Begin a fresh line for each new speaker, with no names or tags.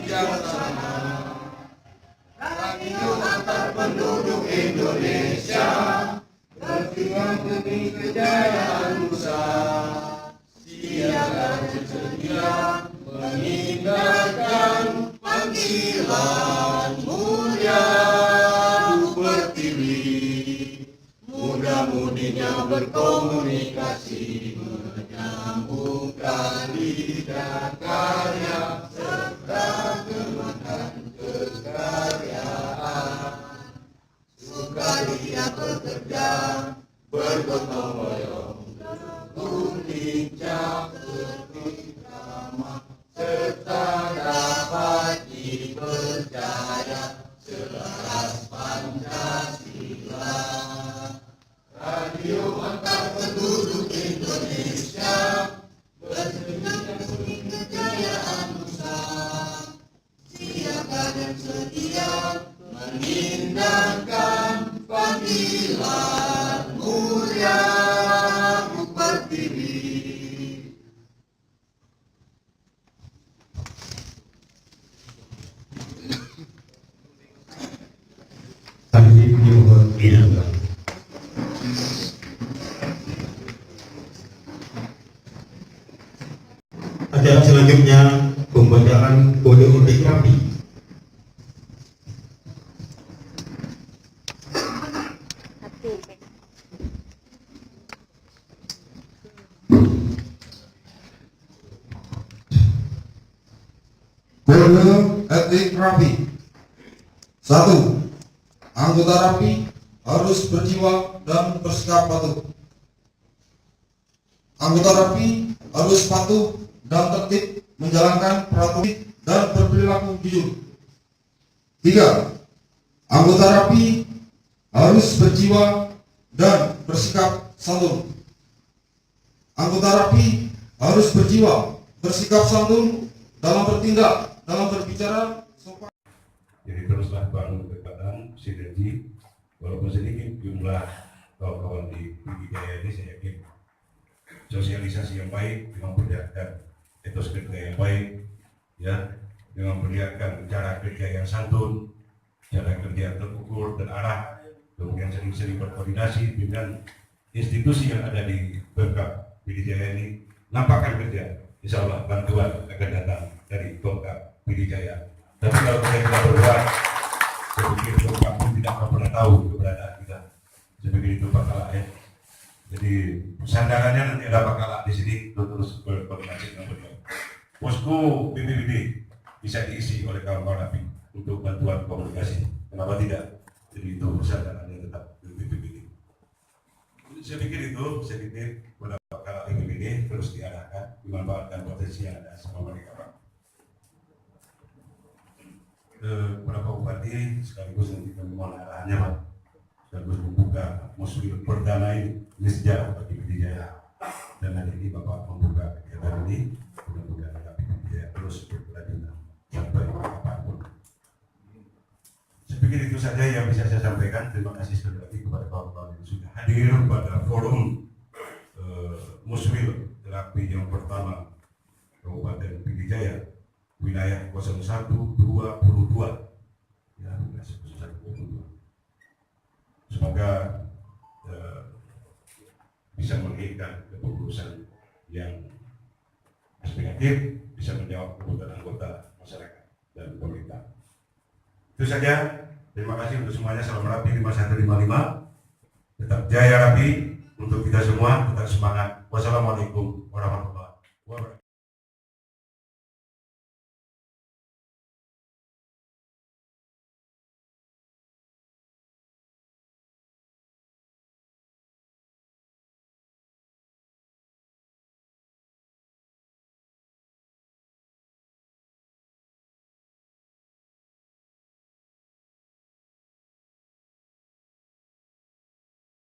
yang sama. Radio antar penduduk Indonesia, berjuang demi kejayaan Nusa. Siaga bersedia mengindahkan panggilan mulia Pertiwi. Mudah-mudinya berkomunikasi, menyambungkan lidah karya serta kemakan kekaryaan. Sukaria bekerja, bergotong royong, tekun lincah, tertib ramah, serta dapat dipercaya selaras Pancasila. Radio antar penduduk Indonesia, bersedia demi kejayaan Nusa. Siaga dan sedia mengindahkan panggilan mulia Pertiwi.
Kami dimohon didengar. Acara selanjutnya pembacaan kode etik rapi.
Kode etik rapi. 1. Anggota rapi harus berjiwa dan bersikap patuh. Anggota rapi harus patuh dan tertib menjalankan peraturan dan berperilaku jujur. 3. Anggota rapi harus berjiwa dan bersikap santun. Anggota rapi harus berjiwa, bersikap santun dalam bertindak, dalam berbicara, sopan.
Jadi teruslah bangun kedekatan, sinergi, walaupun sedikit jumlah kawan-kawan di Pidijaya ini, saya yakin sosialisasi yang baik dengan memperlihatkan etos kerja yang baik, ya, dengan memperlihatkan cara kerja yang santun, cara kerja yang terukur, terarah, kemudian sering-sering berkoordinasi dengan institusi yang ada di Pemkab Pidijaya ini, nampakkan kerja, insya Allah bantuan akan datang dari Pemkab Pidijaya. Tapi kalau kita tidak berbuat, saya pikir Pemkab pun tidak akan pernah tahu keberadaan kita. Saya pikir itu Pak Kalak ya. Jadi sandarannya nanti ada Pak Kalak di sini terus berkoordinasi dengan beliau. Posko BPBD bisa diisi oleh kawan-kawan API untuk bantuan komunikasi. Kenapa tidak? Jadi itu sandarannya tetap BPBD. Saya pikir itu, saya pikir pada Pak Kalak BPBD terus diarahkan, dimanfaatkan potensi yang ada sama mereka Pak. Kepada Pak Bupati sekaligus nanti kami mohon arahannya Pak, sekaligus membuka muslim perdana ini sejarah bagi Pidijaya, dan hari ini Bapak membuka kegiatan ini, mudah-mudahan kami Pidijaya terus berkelanjutan sampai apapun. Saya pikir itu saja yang bisa saya sampaikan. Terima kasih sekali lagi kepada kawan-kawan yang sudah hadir pada forum muslim terapi yang pertama Kabupaten Pidijaya, wilayah 0122 ya, wilayah 0122. Semoga bisa melahirkan kepengurusan yang aspiratif, bisa menjawab kebutuhan anggota masyarakat dan pemerintah. Itu saja. Terima kasih untuk semuanya. Salam Rapi 5155. Tetap jaya Rapi untuk kita semua. Tetap semangat. Wassalamualaikum warahmatullahi wabarakatuh.